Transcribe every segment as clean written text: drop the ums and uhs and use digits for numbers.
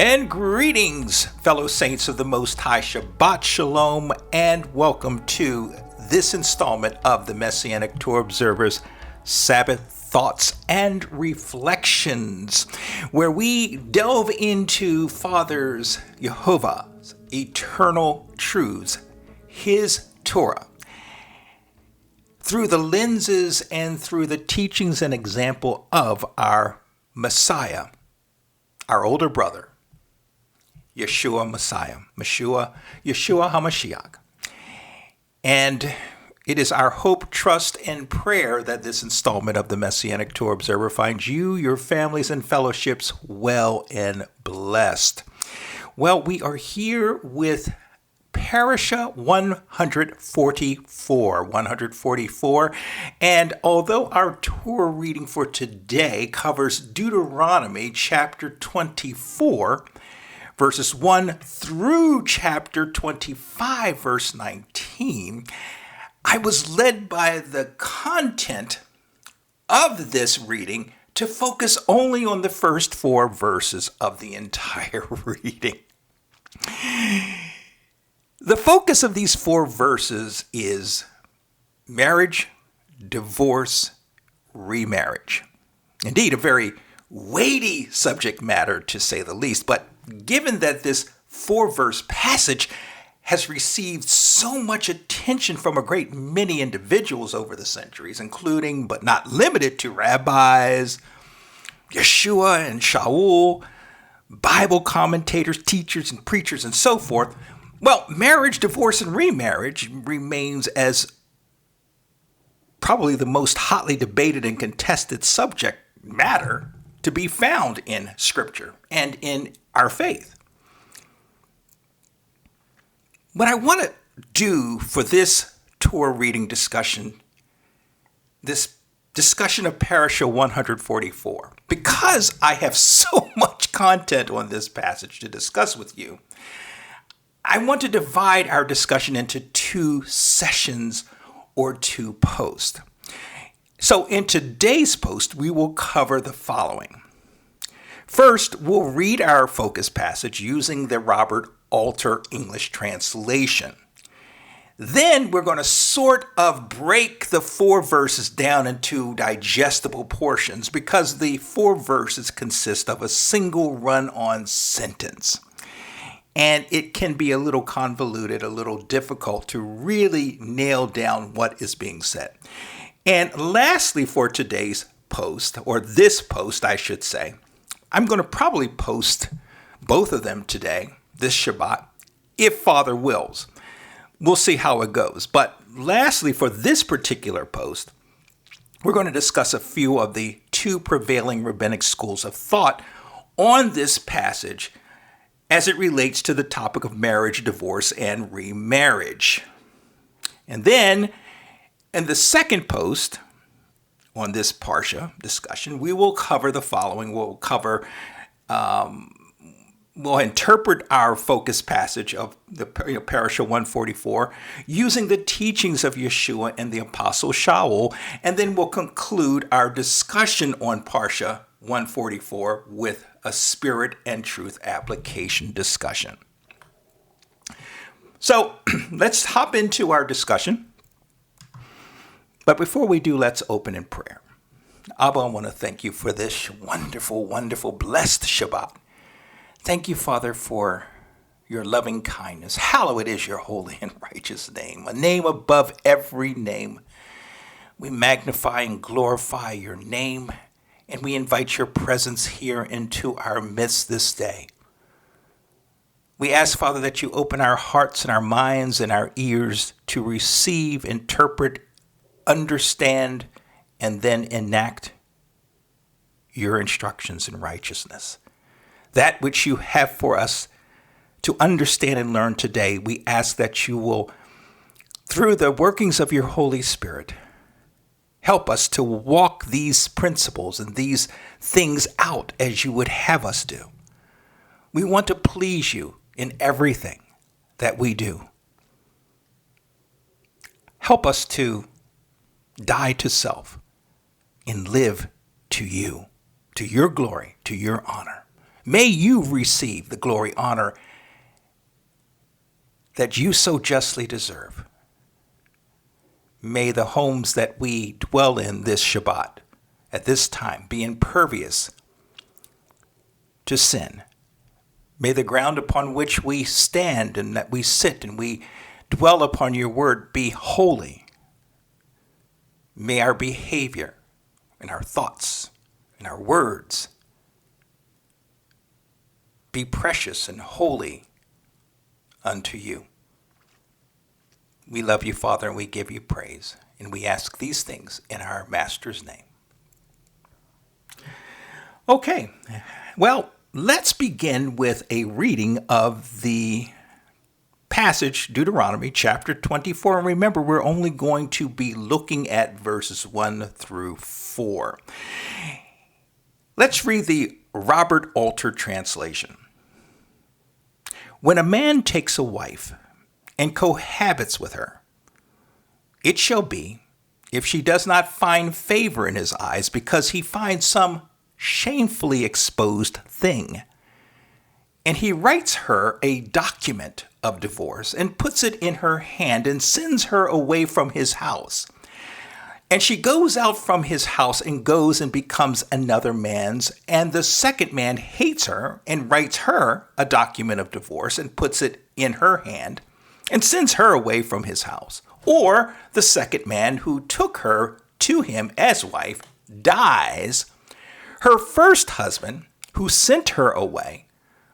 And greetings, fellow saints of the Most High. Shabbat Shalom and welcome to this installment of the Messianic Torah Observer's Sabbath Thoughts and Reflections, where we delve into Father's Yehovah's eternal truths, His Torah, through the lenses and through the teachings and example of our Messiah, our older brother, Yeshua Messiah, Yeshua HaMashiach. And it is our hope, trust, and prayer that this installment of the Messianic Torah Observer finds you, your families, and fellowships well and blessed. Well, we are here with Parashah 144. And although our Torah reading for today covers Deuteronomy chapter 24, verses 1 through chapter 25, verse 19, I was led by the content of this reading to focus only on the first 4 verses of the entire reading. The focus of these 4 verses is marriage, divorce, remarriage. Indeed, a very weighty subject matter, to say the least, but given that this 4-verse passage has received so much attention from a great many individuals over the centuries, including but not limited to rabbis, Yeshua and Shaul, Bible commentators, teachers and preachers, and so forth, well, marriage, divorce, and remarriage remains as probably the most hotly debated and contested subject matter to be found in Scripture and in our faith. What I want to do for this Torah reading discussion, this discussion of Parashah 144, because I have so much content on this passage to discuss with you, I want to divide our discussion into 2 sessions or 2 posts. So in today's post, we will cover the following. First, we'll read our focus passage using the Robert Alter English translation. Then we're going to sort of break the 4 verses down into digestible portions because the 4 verses consist of a single run-on sentence. And it can be a little convoluted, a little difficult to really nail down what is being said. And lastly, for today's post, or this post, I should say, I'm going to probably post both of them today, this Shabbat, if Father wills. We'll see how it goes. But lastly, for this particular post, we're going to discuss a few of the 2 prevailing rabbinic schools of thought on this passage as it relates to the topic of marriage, divorce, and remarriage. And then, in the second post on this Parashah discussion, we will cover the following. We'll interpret our focus passage of the Parashah 144 using the teachings of Yeshua and the Apostle Shaul, and then we'll conclude our discussion on Parashah 144 with a spirit and truth application discussion. So let's hop into our discussion. But before we do, let's open in prayer. Abba, I want to thank you for this wonderful, wonderful, blessed Shabbat. Thank you, Father, for your loving kindness. Hallowed is your holy and righteous name, a name above every name. We magnify and glorify your name, and we invite your presence here into our midst this day. We ask, Father, that you open our hearts and our minds and our ears to receive, interpret, understand, and then enact your instructions in righteousness. That which you have for us to understand and learn today, we ask that you will, through the workings of your Holy Spirit, help us to walk these principles and these things out as you would have us do. We want to please you in everything that we do. Help us to die to self and live to you, to your glory, to your honor. May you receive the glory, honor that you so justly deserve. May the homes that we dwell in this Shabbat at this time be impervious to sin. May the ground upon which we stand and that we sit and we dwell upon your word be holy. May our behavior and our thoughts and our words be precious and holy unto you. We love you, Father, and we give you praise. And we ask these things in our Master's name. Okay, well, let's begin with a reading of the passage, Deuteronomy chapter 24. And remember, we're only going to be looking at verses 1 through 4. Let's read the Robert Alter translation. When a man takes a wife and cohabits with her, it shall be, if she does not find favor in his eyes because he finds some shamefully exposed thing, and he writes her a document of divorce and puts it in her hand and sends her away from his house, and she goes out from his house and goes and becomes another man's, and the second man hates her and writes her a document of divorce and puts it in her hand and sends her away from his house. Or the second man who took her to him as wife dies, her first husband who sent her away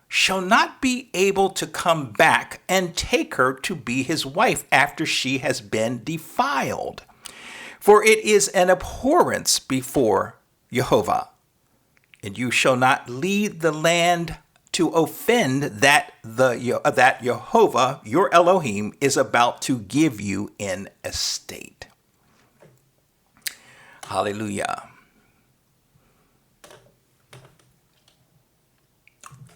shall not be able to come back and take her to be his wife after she has been defiled. For it is an abhorrence before Jehovah, and you shall not lead the land to offend that Jehovah, your Elohim, is about to give you in estate. Hallelujah.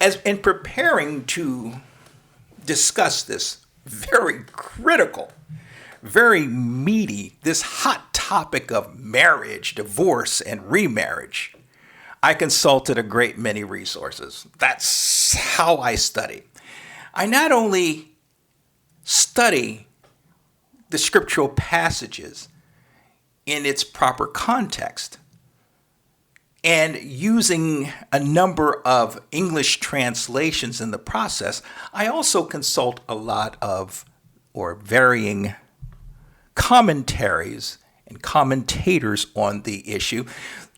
As in preparing to discuss this very critical, very meaty, this hot topic of marriage, divorce, and remarriage, I consulted a great many resources. That's how I study. I not only study the scriptural passages in its proper context and using a number of English translations in the process, I also consult a lot of or varying commentaries and commentators on the issue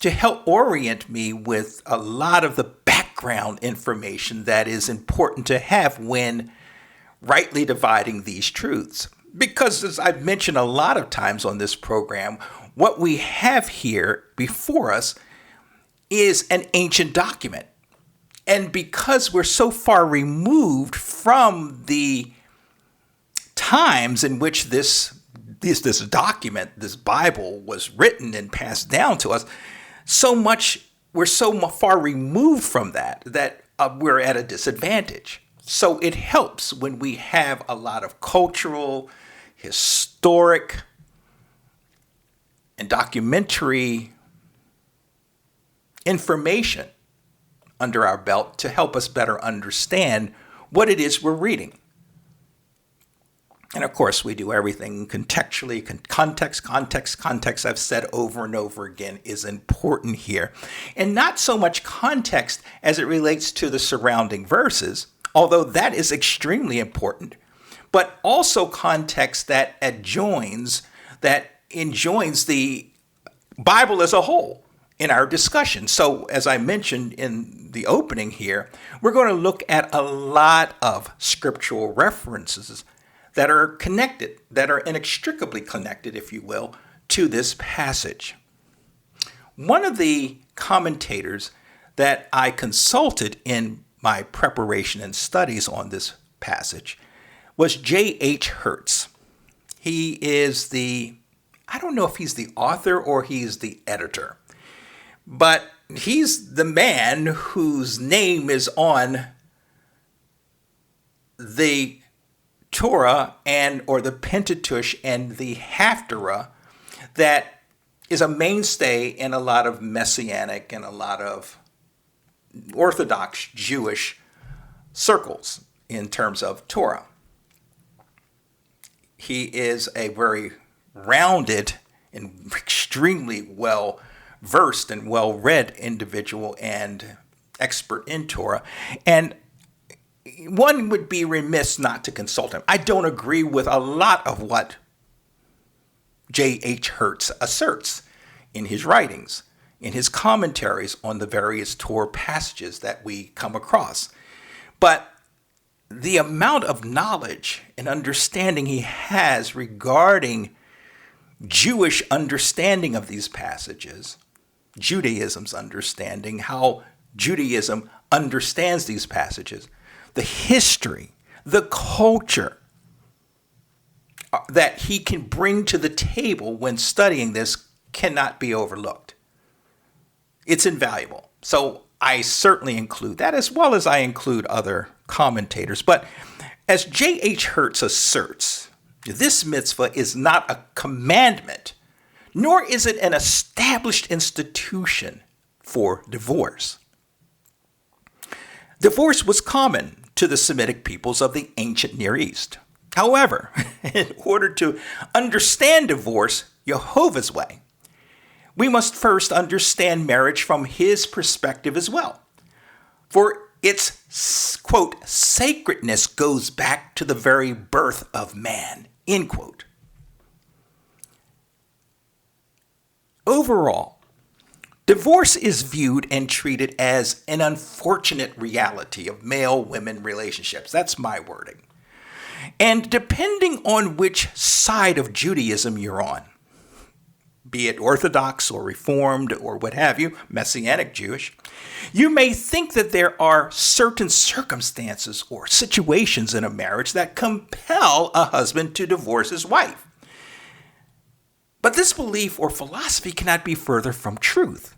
to help orient me with a lot of the background information that is important to have when rightly dividing these truths. Because as I've mentioned a lot of times on this program, what we have here before us is an ancient document. And because we're so far removed from the times in which this document, this Bible, was written and passed down to us, we're so far removed from that we're at a disadvantage. So it helps when we have a lot of cultural, historic, and documentary information under our belt to help us better understand what it is we're reading. And of course, we do everything contextually. Context, I've said over and over again, is important here. And not so much context as it relates to the surrounding verses, although that is extremely important, but also context that enjoins the Bible as a whole in our discussion. So as I mentioned in the opening here, we're going to look at a lot of scriptural references that are connected, that are inextricably connected, if you will, to this passage. One of the commentators that I consulted in my preparation and studies on this passage was J.H. Hertz. He is I don't know if he's the author or he's the editor, but he's the man whose name is on the Torah or the Pentateuch and the Haftarah that is a mainstay in a lot of Messianic and a lot of Orthodox Jewish circles in terms of Torah. He is a very rounded and extremely well versed and well read individual and expert in Torah. And one would be remiss not to consult him. I don't agree with a lot of what J.H. Hertz asserts in his writings, in his commentaries on the various Torah passages that we come across. But the amount of knowledge and understanding he has regarding Jewish understanding of these passages, Judaism's understanding, how Judaism understands these passages, the history, the culture that he can bring to the table when studying this cannot be overlooked. It's invaluable. So I certainly include that, as well as I include other commentators. But as J.H. Hertz asserts, this mitzvah is not a commandment, nor is it an established institution for divorce. Divorce was common to the Semitic peoples of the ancient Near East. However, in order to understand divorce Jehovah's way, we must first understand marriage from his perspective as well. For its, quote, sacredness goes back to the very birth of man, end quote. Overall, divorce is viewed and treated as an unfortunate reality of male-women relationships. That's my wording. And depending on which side of Judaism you're on, be it Orthodox or Reformed or what have you, Messianic Jewish, you may think that there are certain circumstances or situations in a marriage that compel a husband to divorce his wife. But this belief or philosophy cannot be further from truth.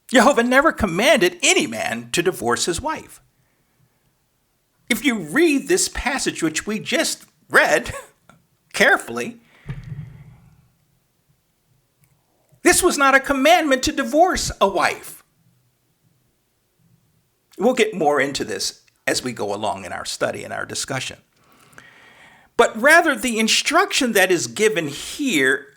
Jehovah never commanded any man to divorce his wife. If you read this passage, which we just read carefully, this was not a commandment to divorce a wife. We'll get more into this as we go along in our study and our discussion. But rather, the instruction that is given here,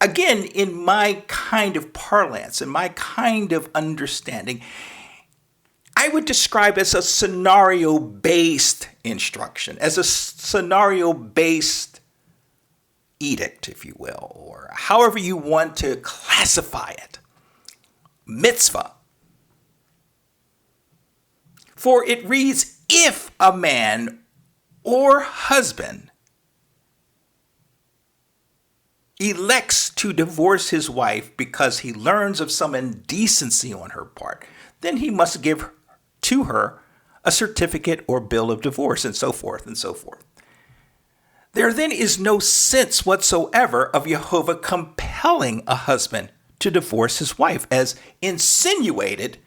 again, in my kind of parlance, in my kind of understanding, I would describe as a scenario-based instruction, as a scenario-based edict, if you will, or however you want to classify it. Mitzvah. For it reads, if a man or husband elects to divorce his wife because he learns of some indecency on her part, then he must give to her a certificate or bill of divorce, and so forth and so forth. There then is no sense whatsoever of Jehovah compelling a husband to divorce his wife, as insinuated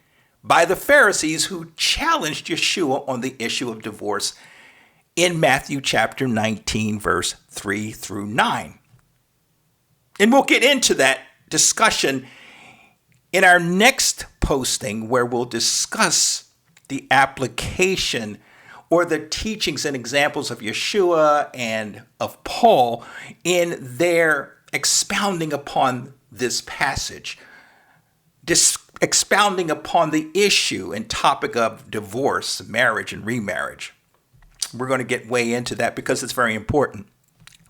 by the Pharisees who challenged Yeshua on the issue of divorce in Matthew chapter 19, verse 3 through 9. And we'll get into that discussion in our next posting, where we'll discuss the application or the teachings and examples of Yeshua and of Paul in their expounding upon this passage, expounding upon the issue and topic of divorce, marriage, and remarriage. We're going to get way into that because it's very important.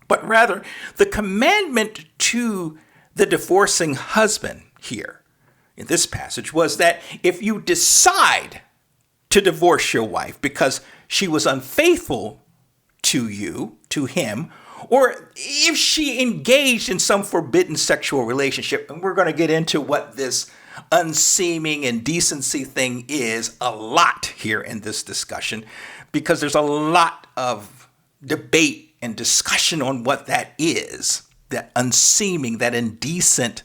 But rather, the commandment to the divorcing husband here in this passage was that if you decide to divorce your wife because she was unfaithful to you, to him, or if she engaged in some forbidden sexual relationship, and we're going to get into what this unseeming and decency thing is a lot here in this discussion, because there's a lot of debate and discussion on what that is, that unseeming, that indecent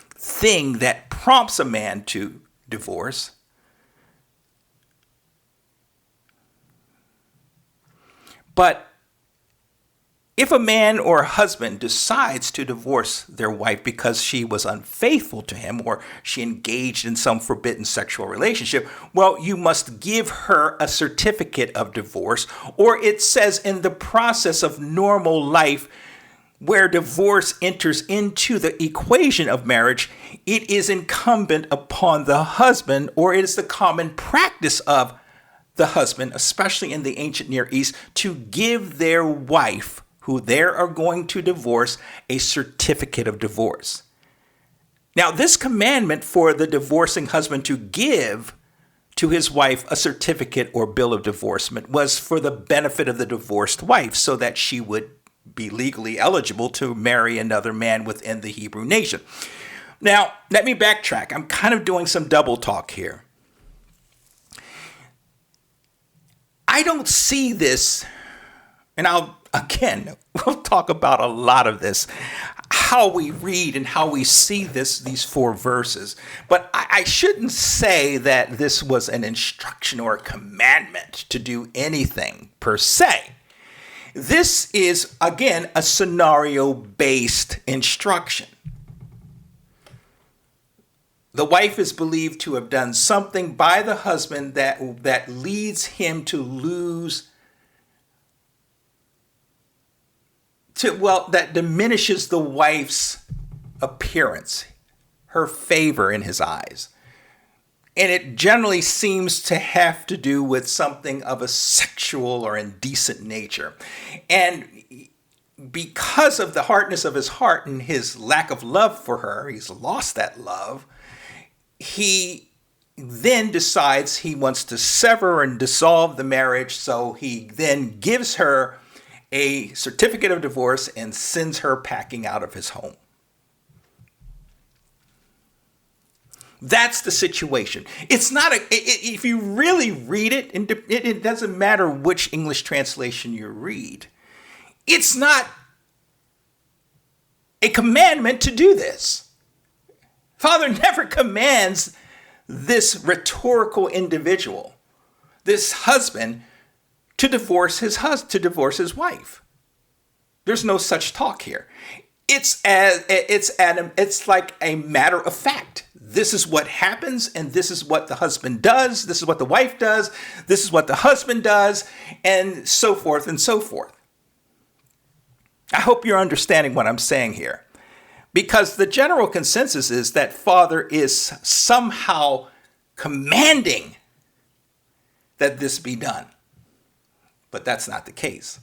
thing that prompts a man to divorce. But If a man or a husband decides to divorce their wife because she was unfaithful to him or she engaged in some forbidden sexual relationship, well, you must give her a certificate of divorce, or it says in the process of normal life where divorce enters into the equation of marriage, it is incumbent upon the husband, or it is the common practice of the husband, especially in the ancient Near East, to give their wife, who they are going to divorce, a certificate of divorce. Now, this commandment for the divorcing husband to give to his wife a certificate or bill of divorcement was for the benefit of the divorced wife, so that she would be legally eligible to marry another man within the Hebrew nation. Now, let me backtrack. I'm kind of doing some double talk here. I don't see this, and we'll talk about a lot of this, how we read and how we see these 4 verses. But I shouldn't say that this was an instruction or a commandment to do anything per se. This is, again, a scenario-based instruction. The wife is believed to have done something by the husband that leads him to lose, that diminishes the wife's appearance, her favor in his eyes. And it generally seems to have to do with something of a sexual or indecent nature. And because of the hardness of his heart and his lack of love for her, he's lost that love. He then decides he wants to sever and dissolve the marriage. So he then gives her a certificate of divorce and sends her packing out of his home. That's the situation. It's not if you really read it, and it doesn't matter which English translation you read, it's not a commandment to do this. Father never commands this rhetorical individual, this husband, to divorce his wife. There's no such talk here. It's like a matter of fact. This is what happens, and this is what the husband does. This is what the wife does. This is what the husband does, and so forth and so forth. I hope you're understanding what I'm saying here, because the general consensus is that Father is somehow commanding that this be done, but that's not the case.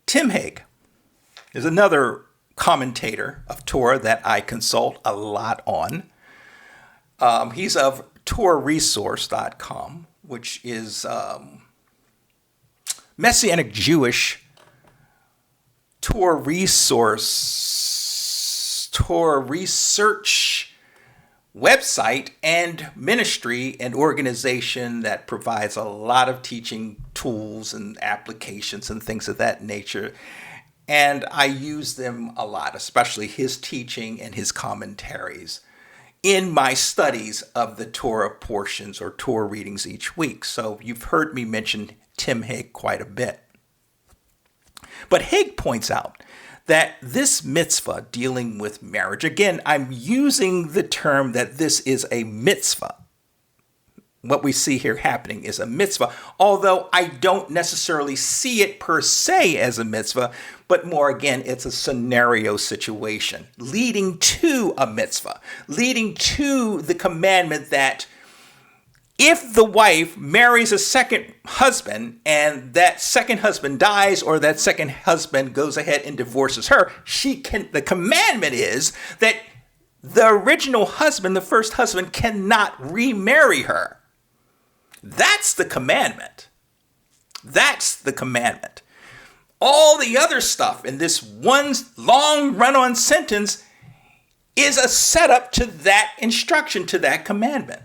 Tim Hegg is another commentator of Torah that I consult a lot on. He's of TorahResource.com, which is Messianic Jewish Torah research website and ministry and organization that provides a lot of teaching tools and applications and things of that nature. And I use them a lot, especially his teaching and his commentaries in my studies of the Torah portions or Torah readings each week. So you've heard me mention Tim Hegg quite a bit. But Hegg points out that this mitzvah dealing with marriage, again, I'm using the term that this is a mitzvah. What we see here happening is a mitzvah, although I don't necessarily see it per se as a mitzvah, but more again, it's a scenario situation leading to a mitzvah, leading to the commandment that if the wife marries a second husband and that second husband dies or that second husband goes ahead and divorces her, the commandment is that the original husband, the first husband, cannot remarry her. That's the commandment. That's the commandment. All the other stuff in this one long run-on sentence is a setup to that instruction, to that commandment.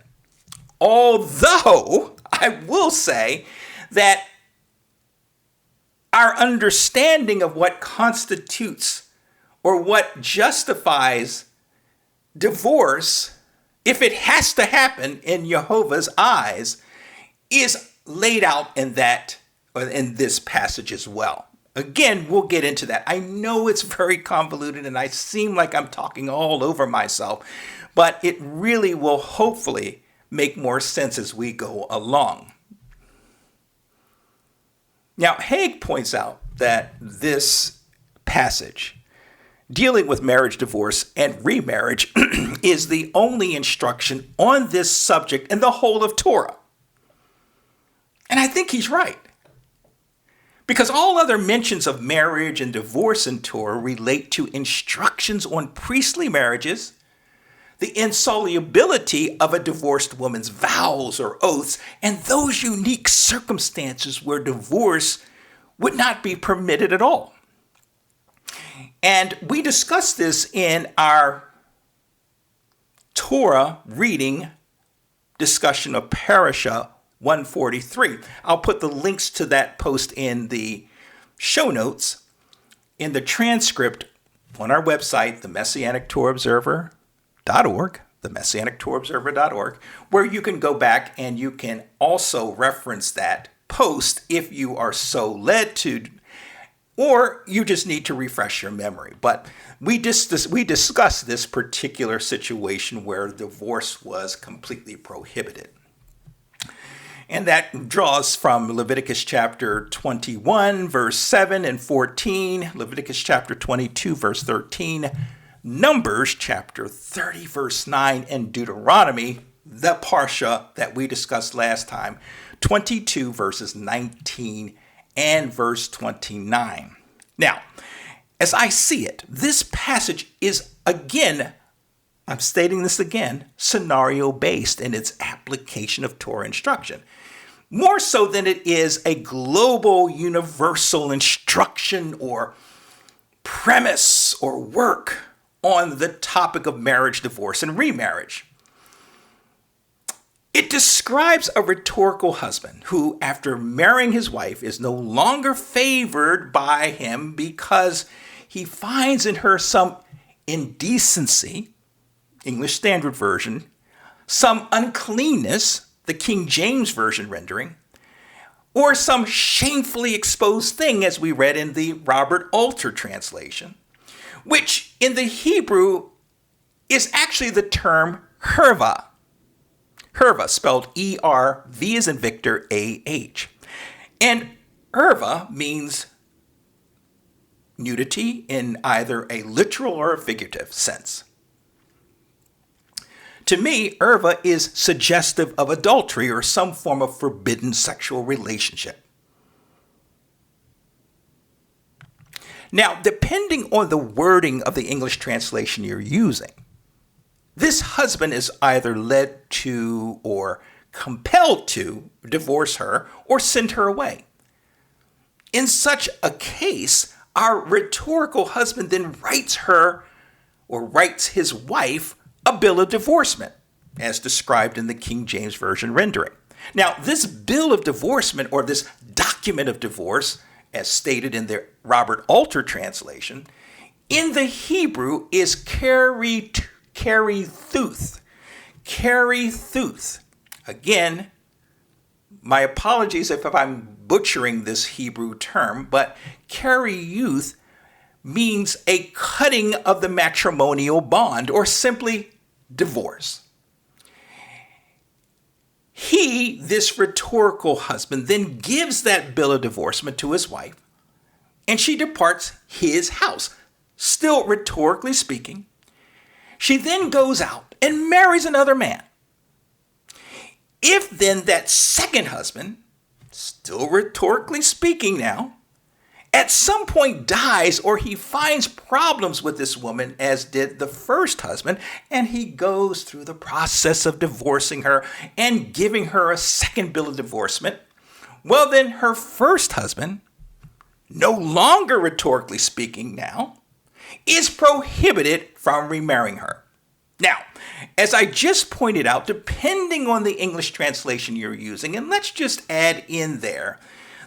Although I will say that our understanding of what constitutes or what justifies divorce, if it has to happen in Jehovah's eyes, is laid out in that in this passage as well. Again, we'll get into that. I know it's very convoluted and I seem like I'm talking all over myself, but it really will hopefully make more sense as we go along. Now, Haig points out that this passage dealing with marriage, divorce, and remarriage is the only instruction on this subject in the whole of Torah. And I think he's right. Because all other mentions of marriage and divorce in Torah relate to instructions on priestly marriages, the insolubility of a divorced woman's vows or oaths, and those unique circumstances where divorce would not be permitted at all. And we discussed this in our Torah reading discussion of Parashah 143. I'll put the links to that post in the show notes, in the transcript on our website, themessianictorahobserver.org, themessianictorahobserver.org, where you can go back and you can also reference that post if you are so led to, or you just need to refresh your memory. But we discussed this particular situation where divorce was completely prohibited. And that draws from Leviticus chapter 21, verse 7 and 14, Leviticus chapter 22, verse 13, Numbers chapter 30, verse 9, and Deuteronomy, the Parashah that we discussed last time, 22, verses 19 and verse 29. Now, as I see it, this passage is, again, I'm stating this again, scenario-based in its application of Torah instruction. More so than it is a global, universal instruction or premise or work on the topic of marriage, divorce, and remarriage. It describes a rhetorical husband who, after marrying his wife, is no longer favored by him because he finds in her some indecency, English Standard Version, some uncleanness, the King James Version rendering, or some shamefully exposed thing, as we read in the Robert Alter translation, which in the Hebrew is actually the term herva. Herva, spelled E-R-V as in Victor, A-H. And herva means nudity in either a literal or a figurative sense. To me, erva is suggestive of adultery or some form of forbidden sexual relationship. Now, depending on the wording of the English translation you're using, this husband is either led to or compelled to divorce her or send her away. In such a case, our rhetorical husband then writes her or writes his wife a bill of divorcement, as described in the King James Version rendering. Now, this bill of divorcement, or this document of divorce, as stated in the Robert Alter translation, in the Hebrew is kerituth. Kerituth. Again, my apologies if I'm butchering this Hebrew term, but kerituth means a cutting of the matrimonial bond, or simply divorce. He, this rhetorical husband, then gives that bill of divorcement to his wife, and she departs his house. Still rhetorically speaking, she then goes out and marries another man. If then that second husband, still rhetorically speaking now, at some point dies, or he finds problems with this woman, as did the first husband, and he goes through the process of divorcing her and giving her a second bill of divorcement, well then her first husband, no longer rhetorically speaking now, is prohibited from remarrying her. Now, as I just pointed out, depending on the English translation you're using, and let's just add in there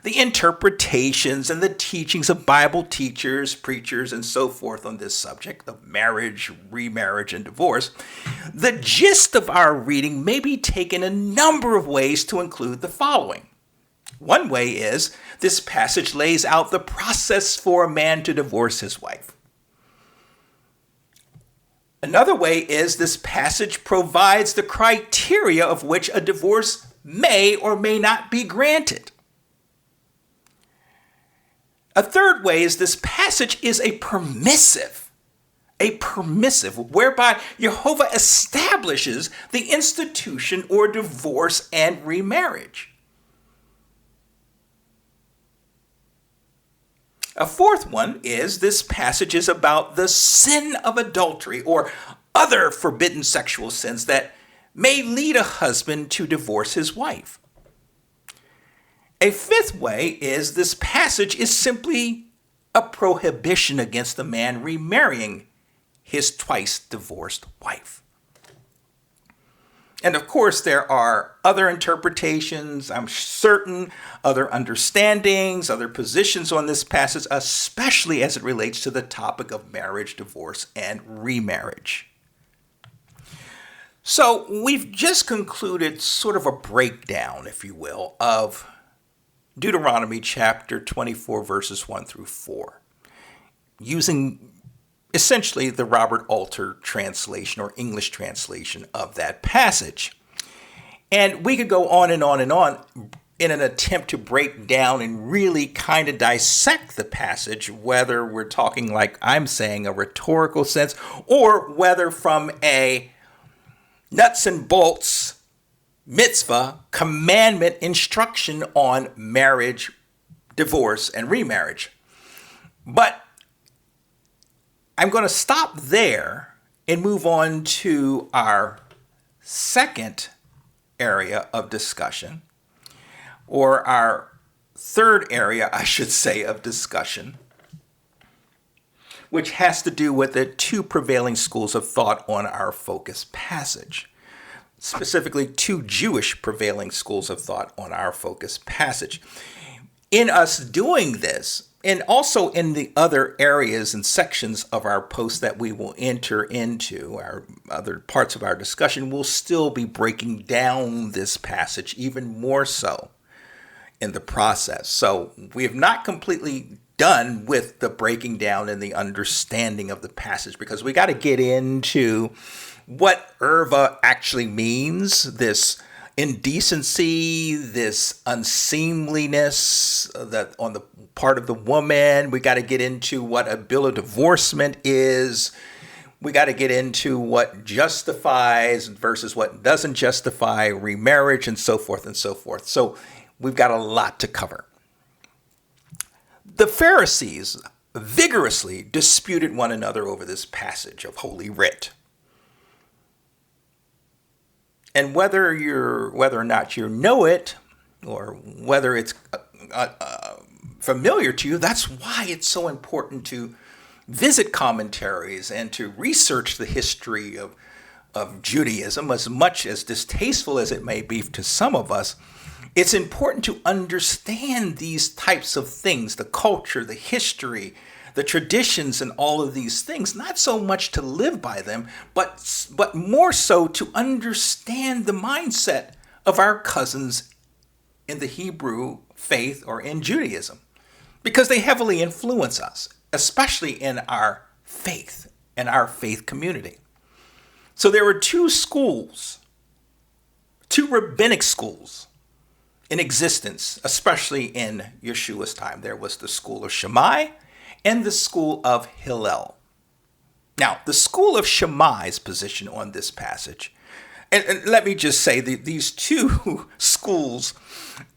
the interpretations and the teachings of Bible teachers, preachers, and so forth on this subject of marriage, remarriage, and divorce, the gist of our reading may be taken a number of ways to include the following. One way is this passage lays out the process for a man to divorce his wife. Another way is this passage provides the criteria of which a divorce may or may not be granted. A third way is this passage is a permissive, whereby Jehovah establishes the institution or divorce and remarriage. A fourth one is this passage is about the sin of adultery or other forbidden sexual sins that may lead a husband to divorce his wife. A fifth way is this passage is simply a prohibition against the man remarrying his twice divorced wife. And of course, there are other interpretations, I'm certain, other understandings, other positions on this passage, especially as it relates to the topic of marriage, divorce, and remarriage. So we've just concluded sort of a breakdown, if you will, of Deuteronomy chapter 24, verses 1 through 4, using essentially the Robert Alter translation or English translation of that passage. And we could go on and on and on in an attempt to break down and really kind of dissect the passage, whether we're talking, like I'm saying, a rhetorical sense, or whether from a nuts and bolts mitzvah, commandment, instruction on marriage, divorce, and remarriage. But I'm going to stop there and move on to our second area of discussion, or our third area, I should say, of discussion, which has to do with the two prevailing schools of thought on our focus passage. Specifically, two Jewish prevailing schools of thought on our focus passage. In us doing this, and also in the other areas and sections of our post that we will enter into, our other parts of our discussion, we'll still be breaking down this passage even more so in the process. So we have not completely done with the breaking down and the understanding of the passage, because we got to get into what erva actually means, this indecency, this unseemliness that on the part of the woman. We got to get into what a bill of divorcement is. We got to get into what justifies versus what doesn't justify remarriage, and so forth and so forth. So we've got a lot to cover. The Pharisees vigorously disputed one another over this passage of Holy Writ. And whether or not you know it, or whether it's familiar to you, that's why it's so important to visit commentaries and to research the history of Judaism. As much as distasteful as it may be to some of us, it's important to understand these types of things, the culture, the history, the traditions, and all of these things, not so much to live by them, but more so to understand the mindset of our cousins in the Hebrew faith or in Judaism, because they heavily influence us, especially in our faith and our faith community. So there were two schools, two rabbinic schools in existence, especially in Yeshua's time. There was the school of Shammai and the school of Hillel. Now, the school of Shammai's position on this passage, and let me just say that these two schools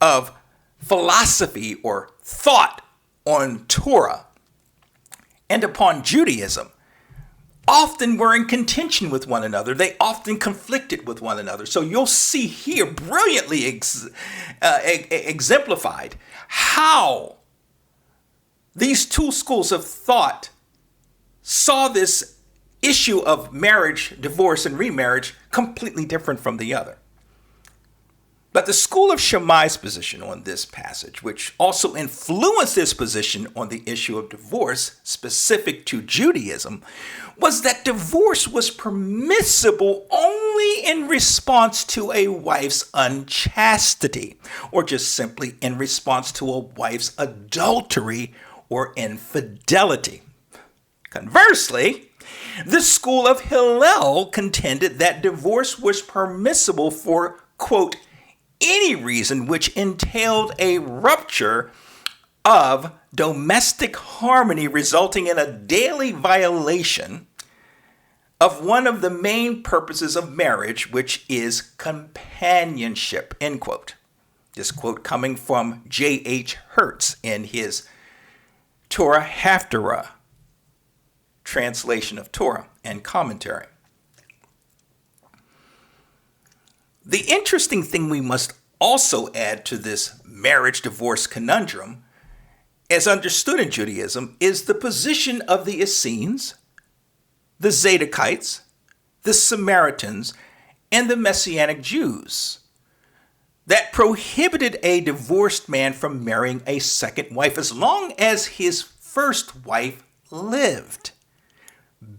of philosophy or thought on Torah and upon Judaism often were in contention with one another. They often conflicted with one another. So you'll see here brilliantly exemplified how these two schools of thought saw this issue of marriage, divorce, and remarriage completely different from the other. But the school of Shammai's position on this passage, which also influenced this position on the issue of divorce specific to Judaism, was that divorce was permissible only in response to a wife's unchastity, or just simply in response to a wife's adultery or infidelity. Conversely, the school of Hillel contended that divorce was permissible for, quote, any reason which entailed a rupture of domestic harmony resulting in a daily violation of one of the main purposes of marriage, which is companionship, end quote. This quote coming from J.H. Hertz in his Torah Haftarah translation of Torah and commentary. The interesting thing we must also add to this marriage-divorce conundrum, as understood in Judaism, is the position of the Essenes, the Zadokites, the Samaritans, and the Messianic Jews that prohibited a divorced man from marrying a second wife as long as his first wife lived.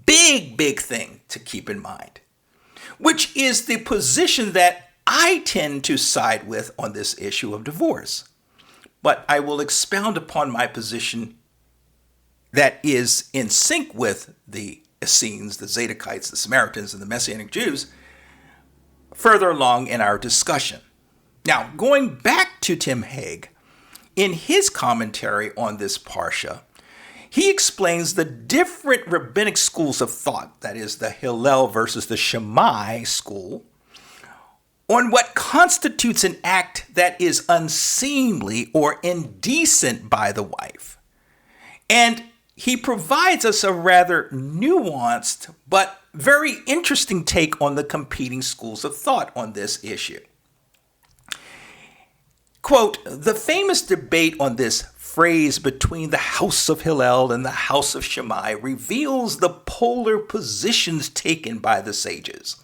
Big thing to keep in mind, which is the position that I tend to side with on this issue of divorce. But I will expound upon my position that is in sync with the Essenes, the Zadokites, the Samaritans, and the Messianic Jews further along in our discussion. Now, going back to Tim Hegg, in his commentary on this Parashah, he explains the different rabbinic schools of thought, that is the Hillel versus the Shammai school, on what constitutes an act that is unseemly or indecent by the wife. And he provides us a rather nuanced but very interesting take on the competing schools of thought on this issue. Quote, the famous debate on this phrase between the house of Hillel and the house of Shammai reveals the polar positions taken by the sages.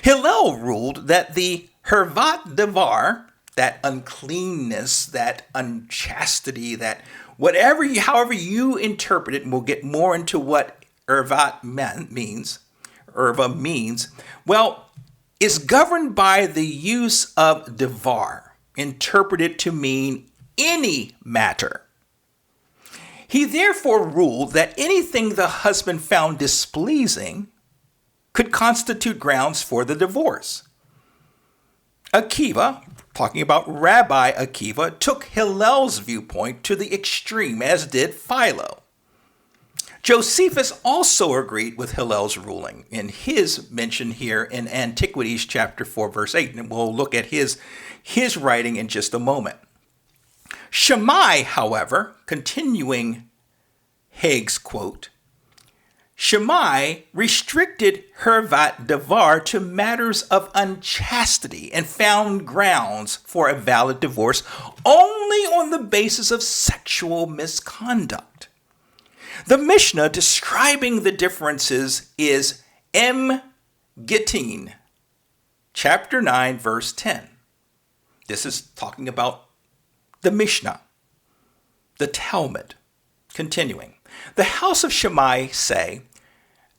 Hillel ruled that the hervat devar, that uncleanness, that unchastity, that however you interpret it, and we'll get more into what erva means, well, is governed by the use of devar, interpreted to mean any matter. He therefore ruled that anything the husband found displeasing could constitute grounds for the divorce. Akiva, talking about Rabbi Akiva, took Hillel's viewpoint to the extreme, as did Philo. Josephus also agreed with Hillel's ruling in his mention here in Antiquities chapter 4, verse 8, and we'll look at his writing in just a moment. Shammai, however, continuing Haig's quote, Shammai restricted hervat devar to matters of unchastity and found grounds for a valid divorce only on the basis of sexual misconduct. The Mishnah describing the differences is Gittin, chapter 9, verse 10. This is talking about the Mishnah, the Talmud. Continuing, the house of Shammai say,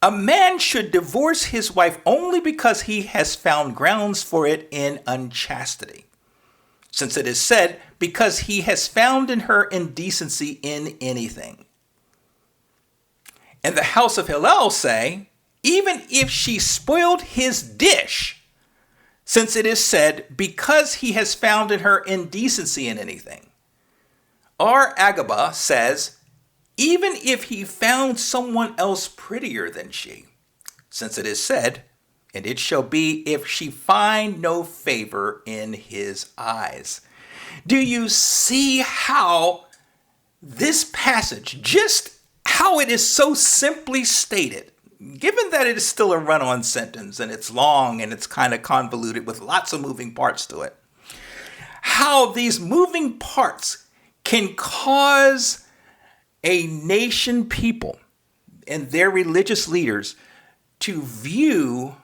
a man should divorce his wife only because he has found grounds for it in unchastity, since it is said, because he has found in her indecency in anything. And the house of Hillel say, even if she spoiled his dish, since it is said, because he has found in her indecency in anything. Our Agaba says, even if he found someone else prettier than she, since it is said, and it shall be if she find no favor in his eyes. Do you see how this passage, just how it is so simply stated, given that it is still a run-on sentence and it's long and it's kind of convoluted with lots of moving parts to it, how these moving parts can cause a nation people and their religious leaders to view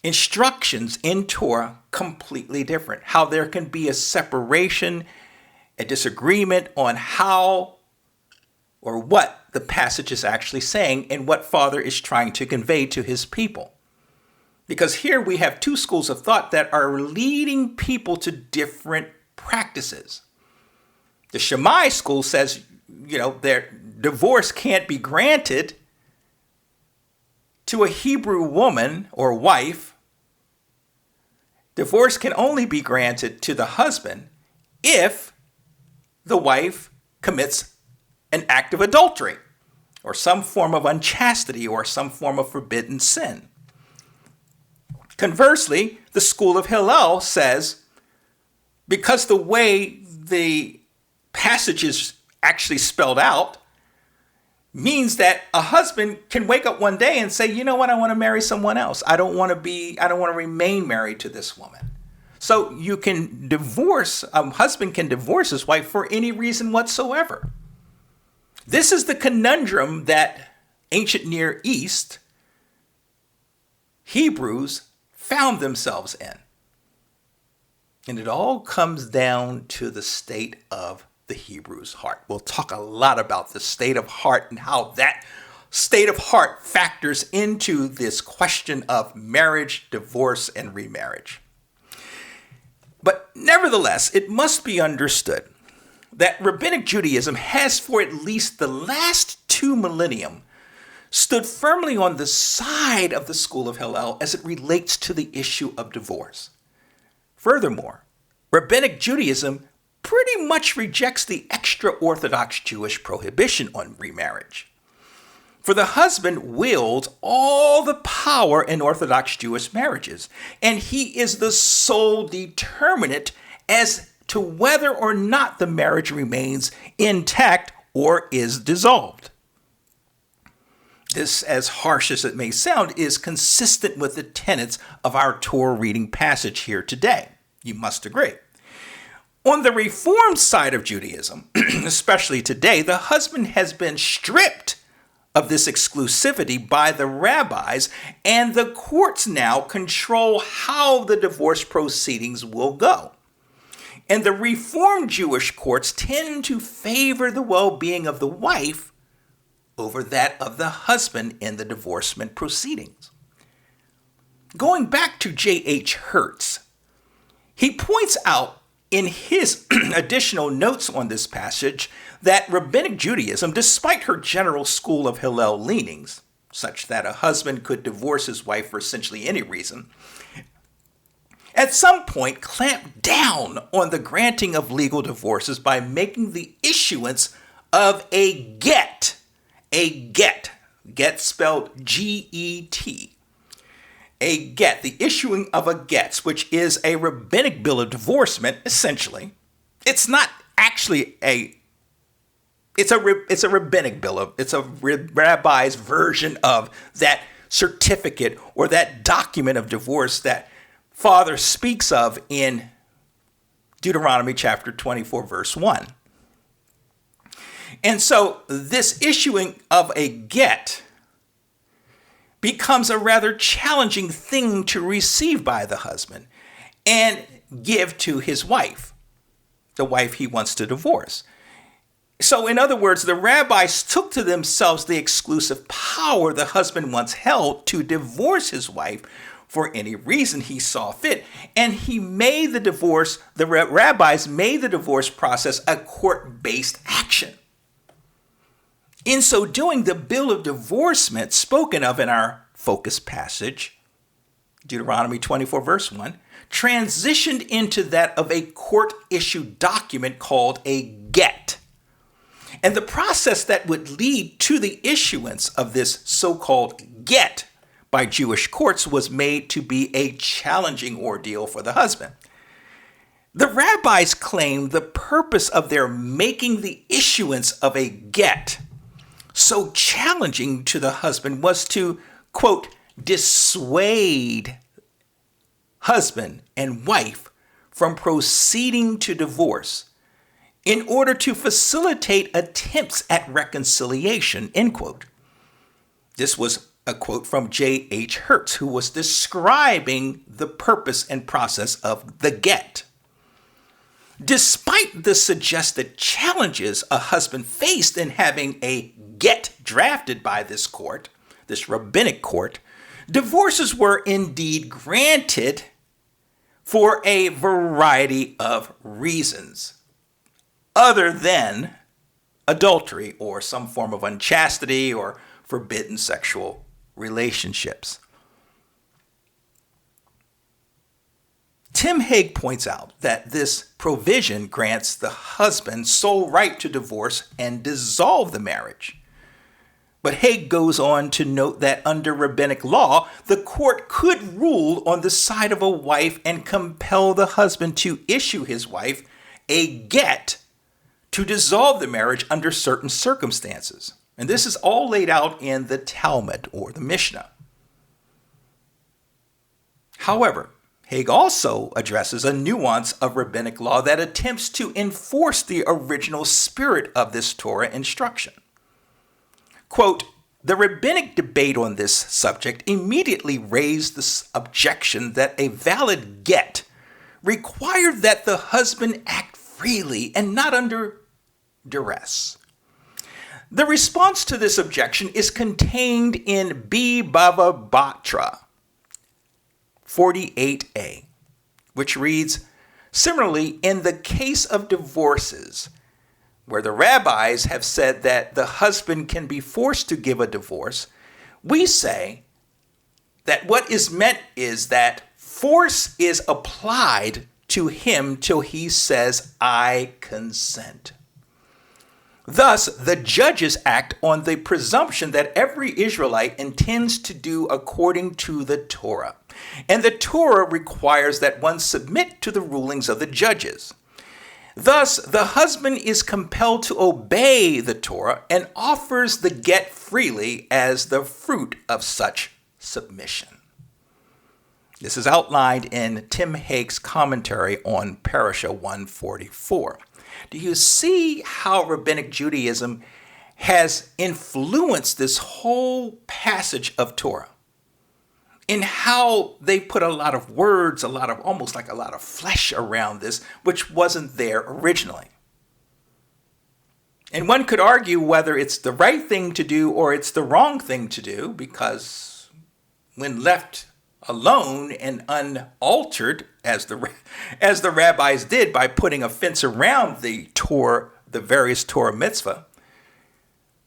instructions in Torah completely different. How there can be a separation, a disagreement on how or what the passage is actually saying and what Father is trying to convey to his people. Because here we have two schools of thought that are leading people to different practices. The Shammai school says, their divorce can't be granted to a Hebrew woman or wife. Divorce can only be granted to the husband if the wife commits an act of adultery or some form of unchastity or some form of forbidden sin. Conversely, the school of Hillel says, because the way the passage is actually spelled out means that a husband can wake up one day and say, you know what, I want to marry someone else. I don't want to remain married to this woman. So you can divorce, a husband can divorce his wife for any reason whatsoever. This is the conundrum that ancient Near East Hebrews found themselves in. And it all comes down to the state of the Hebrew's heart. We'll talk a lot about the state of heart and how that state of heart factors into this question of marriage, divorce, and remarriage. But nevertheless, it must be understood that Rabbinic Judaism has, for at least the last 2 millennium, stood firmly on the side of the school of Hillel as it relates to the issue of divorce. Furthermore, Rabbinic Judaism pretty much rejects the extra-Orthodox Jewish prohibition on remarriage. For the husband wields all the power in Orthodox Jewish marriages, and he is the sole determinant as to whether or not the marriage remains intact or is dissolved. This, as harsh as it may sound, is consistent with the tenets of our Torah reading passage here today. You must agree. On the Reform side of Judaism, especially today, the husband has been stripped of this exclusivity by the rabbis, and the courts now control how the divorce proceedings will go. And the Reformed Jewish courts tend to favor the well-being of the wife over that of the husband in the divorcement proceedings. Going back to J.H. Hertz, he points out in his additional notes on this passage that Rabbinic Judaism, despite her general school of Hillel leanings, such that a husband could divorce his wife for essentially any reason, at some point clamped down on the granting of legal divorces by making the issuance of a get spelled G-E-T, a get, the issuing of a get, which is a rabbinic bill of divorcement, essentially. It's not actually it's a rabbinic bill it's a rabbi's version of that certificate or that document of divorce that Father speaks of in Deuteronomy chapter 24, verse 1. And so this issuing of a get becomes a rather challenging thing to receive by the husband and give to his wife, the wife he wants to divorce. So in other words, the rabbis took to themselves the exclusive power the husband once held to divorce his wife for any reason he saw fit. And the rabbis made the divorce process a court-based action. In so doing, the bill of divorcement spoken of in our focus passage, Deuteronomy 24, verse 1, transitioned into that of a court-issued document called a get. And the process that would lead to the issuance of this so-called get by Jewish courts was made to be a challenging ordeal for the husband. The rabbis claimed the purpose of their making the issuance of a get so challenging to the husband was to, quote, dissuade husband and wife from proceeding to divorce in order to facilitate attempts at reconciliation, end quote. This was a quote from J.H. Hertz, who was describing the purpose and process of the get. Despite the suggested challenges a husband faced in having a get drafted by this court, this rabbinic court, divorces were indeed granted for a variety of reasons, other than adultery or some form of unchastity or forbidden sexual relationships. Tim Hague points out that this provision grants the husband sole right to divorce and dissolve the marriage. But Hague goes on to note that under rabbinic law, the court could rule on the side of a wife and compel the husband to issue his wife a get to dissolve the marriage under certain circumstances. And this is all laid out in the Talmud or the Mishnah. However, Hague also addresses a nuance of rabbinic law that attempts to enforce the original spirit of this Torah instruction. Quote, the rabbinic debate on this subject immediately raised the objection that a valid get required that the husband act freely and not under duress. The response to this objection is contained in B. Bava Batra 48a, which reads, similarly, in the case of divorces, where the rabbis have said that the husband can be forced to give a divorce, we say that what is meant is that force is applied to him till he says, I consent. Thus, the judges act on the presumption that every Israelite intends to do according to the Torah. And the Torah requires that one submit to the rulings of the judges. Thus, the husband is compelled to obey the Torah and offers the get freely as the fruit of such submission. This is outlined in Tim Hague's commentary on Parashah 144. Do you see how Rabbinic Judaism has influenced this whole passage of Torah? In how they put a lot of words, almost like a lot of flesh around this, which wasn't there originally. And one could argue whether it's the right thing to do or it's the wrong thing to do, because when left alone and unaltered, as the rabbis did by putting a fence around the Torah, the various Torah mitzvah,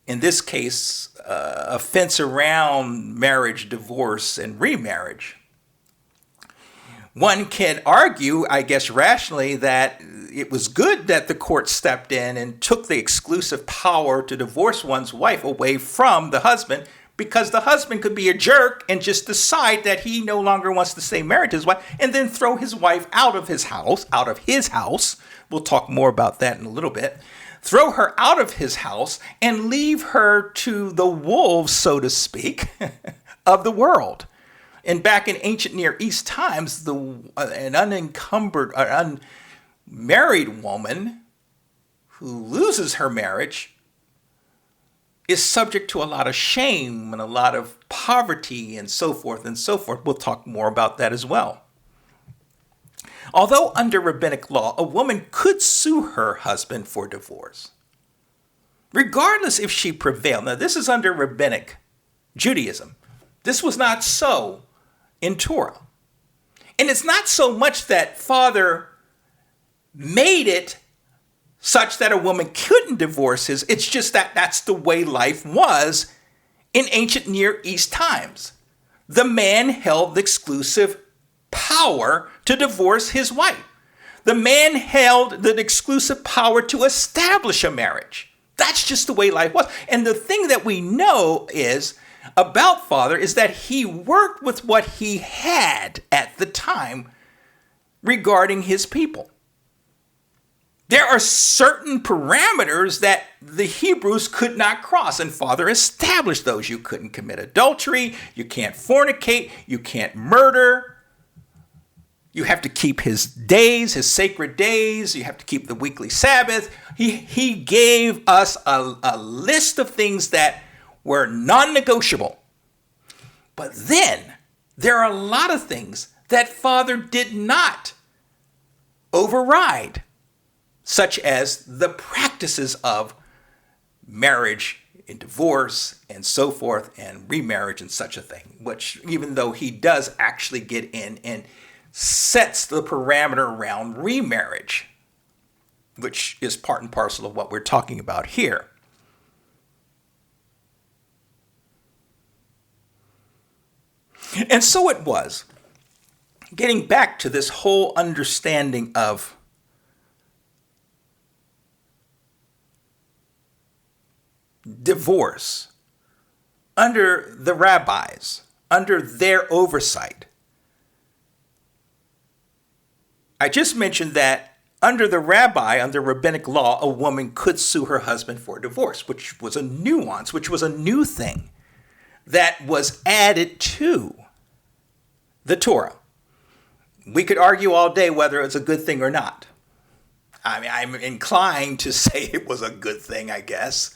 in this case, a fence around marriage, divorce, and remarriage. One can argue, I guess rationally, that it was good that the court stepped in and took the exclusive power to divorce one's wife away from the husband, because the husband could be a jerk and just decide that he no longer wants to stay married to his wife and then throw his wife out of his house. We'll talk more about that in a little bit. Throw her out of his house and leave her to the wolves, so to speak, of the world. And back in ancient Near East times, an unmarried woman who loses her marriage is subject to a lot of shame and a lot of poverty and so forth and so forth. We'll talk more about that as well. Although under rabbinic law, a woman could sue her husband for divorce, regardless if she prevailed. Now, this is under rabbinic Judaism. This was not so in Torah. And it's not so much that Father made it such that a woman couldn't divorce his. It's just that that's the way life was in ancient Near East times. The man held the exclusive power to divorce his wife. The man held the exclusive power to establish a marriage. That's just the way life was. And the thing that we know is about Father is that he worked with what he had at the time regarding his people. There are certain parameters that the Hebrews could not cross, and Father established those. You couldn't commit adultery, you can't fornicate, you can't murder. You have to keep his days, his sacred days. You have to keep the weekly Sabbath. He gave us a list of things that were non-negotiable. But then there are a lot of things that Father did not override, such as the practices of marriage and divorce and so forth and remarriage and such a thing, which even though he does actually get in and sets the parameter around remarriage, which is part and parcel of what we're talking about here. And so it was, getting back to this whole understanding of divorce under the rabbis, under their oversight. I just mentioned that under the rabbi, under rabbinic law, a woman could sue her husband for divorce, which was a nuance, which was a new thing that was added to the Torah. We could argue all day whether it's a good thing or not. I mean, I'm inclined to say it was a good thing, I guess,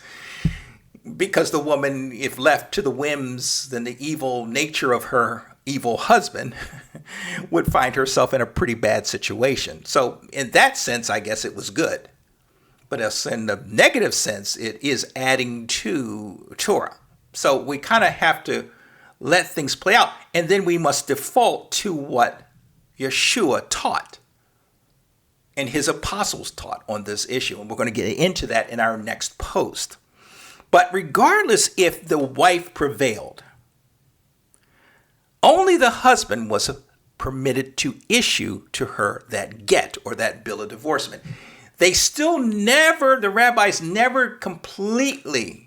because the woman, if left to the whims and the evil nature of her evil husband, would find herself in a pretty bad situation. So in that sense, I guess it was good. But in the negative sense, it is adding to Torah. So we kind of have to let things play out. And then we must default to what Yeshua taught and his apostles taught on this issue. And we're going to get into that in our next post. But regardless if the wife prevailed, only the husband was permitted to issue to her that get or that bill of divorcement. They still never, the rabbis never completely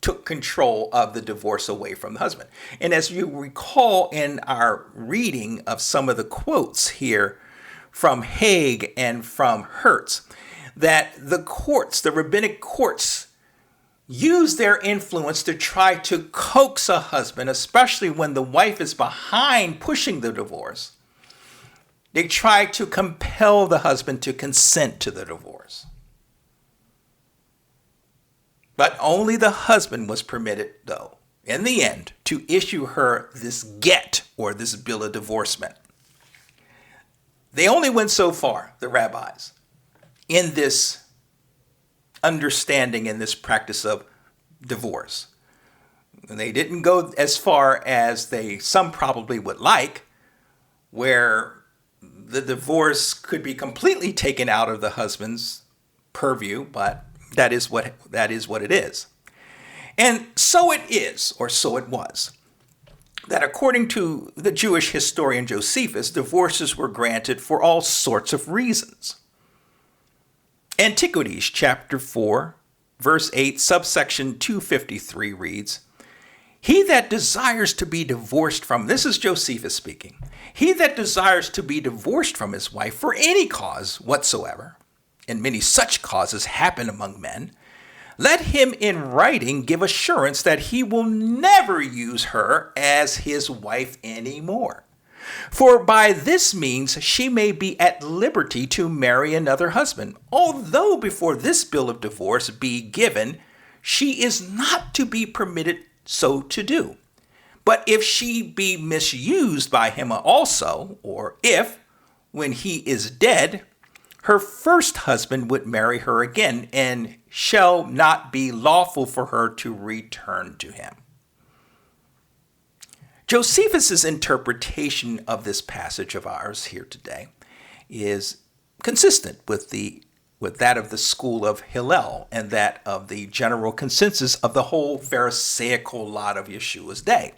took control of the divorce away from the husband. And as you recall in our reading of some of the quotes here from Haig and from Hertz, that the courts, the rabbinic courts, use their influence to try to coax a husband, especially when the wife is behind pushing the divorce. They try to compel the husband to consent to the divorce. But only the husband was permitted, though, in the end, to issue her this get or this bill of divorcement. They only went so far, the rabbis, in this understanding in this practice of divorce. And they didn't go as far as some probably would like, where the divorce could be completely taken out of the husband's purview, but that is what it is. And so it is, or so it was, that according to the Jewish historian Josephus, divorces were granted for all sorts of reasons. Antiquities, chapter 4, verse 8, subsection 253 reads, "He that desires to be divorced from," this is Josephus speaking, "he that desires to be divorced from his wife for any cause whatsoever, and many such causes happen among men, let him in writing give assurance that he will never use her as his wife any more. For by this means she may be at liberty to marry another husband, although before this bill of divorce be given, she is not to be permitted so to do. But if she be misused by him also, or if, when he is dead, her first husband would marry her again, and shall not be lawful for her to return to him." Josephus's interpretation of this passage of ours here today is consistent with that of the school of Hillel and that of the general consensus of the whole Pharisaical lot of Yeshua's day.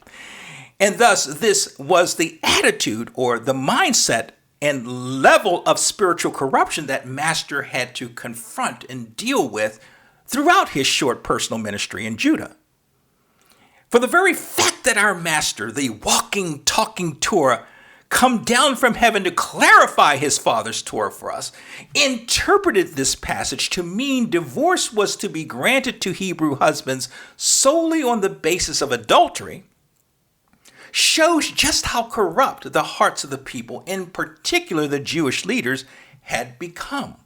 And thus, this was the attitude or the mindset and level of spiritual corruption that Master had to confront and deal with throughout his short personal ministry in Judah. For the very fact that our Master, the walking, talking Torah, come down from heaven to clarify his Father's Torah for us, interpreted this passage to mean divorce was to be granted to Hebrew husbands solely on the basis of adultery, shows just how corrupt the hearts of the people, in particular the Jewish leaders, had become.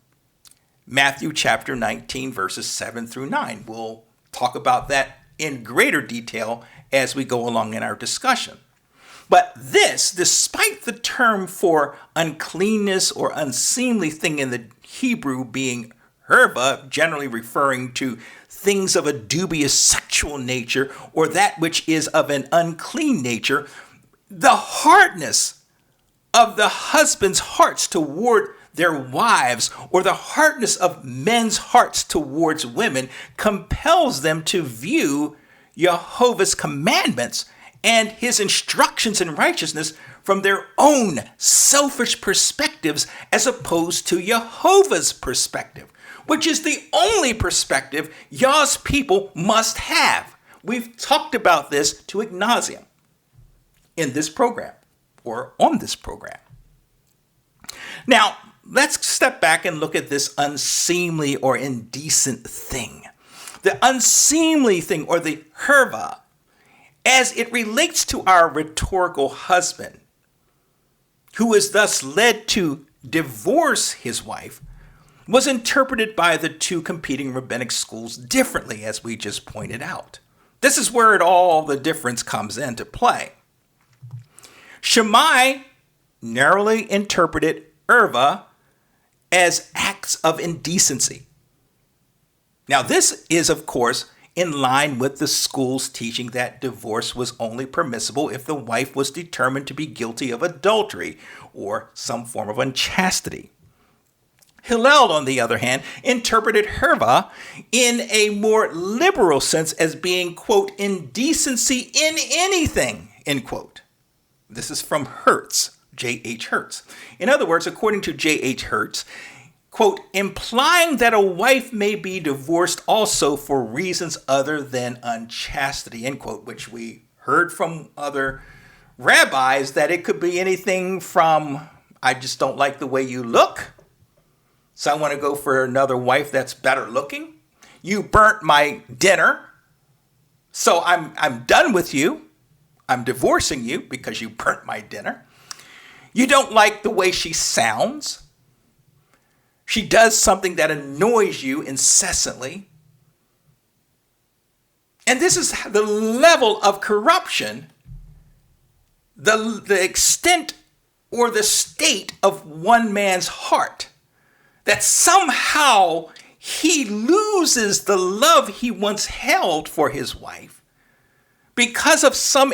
Matthew chapter 19, verses 7 through 9. We'll talk about that in greater detail as we go along in our discussion. But this, despite the term for uncleanness or unseemly thing in the Hebrew being herva, generally referring to things of a dubious sexual nature or that which is of an unclean nature, the hardness of the husband's hearts toward their wives, or the hardness of men's hearts towards women, compels them to view Jehovah's commandments and his instructions in righteousness from their own selfish perspectives as opposed to Jehovah's perspective, which is the only perspective Yah's people must have. We've talked about this to ad nauseam in this program or on this program. Now, let's step back and look at this unseemly or indecent thing. The unseemly thing, or the herva, as it relates to our rhetorical husband, who is thus led to divorce his wife, was interpreted by the two competing rabbinic schools differently, as we just pointed out. This is where the difference comes into play. Shammai narrowly interpreted erva as acts of indecency. Now, this is, of course, in line with the school's teaching that divorce was only permissible if the wife was determined to be guilty of adultery or some form of unchastity. Hillel, on the other hand, interpreted herva in a more liberal sense as being, quote, indecency in anything, end quote. This is from Hertz, J.H. Hertz. In other words, according to J.H. Hertz, quote, implying that a wife may be divorced also for reasons other than unchastity, end quote, which we heard from other rabbis that it could be anything from, I just don't like the way you look, so I want to go for another wife that's better looking. You burnt my dinner, so I'm done with you. I'm divorcing you because you burnt my dinner. You don't like the way she sounds. She does something that annoys you incessantly. And this is the level of corruption, the extent or the state of one man's heart, that somehow he loses the love he once held for his wife because of some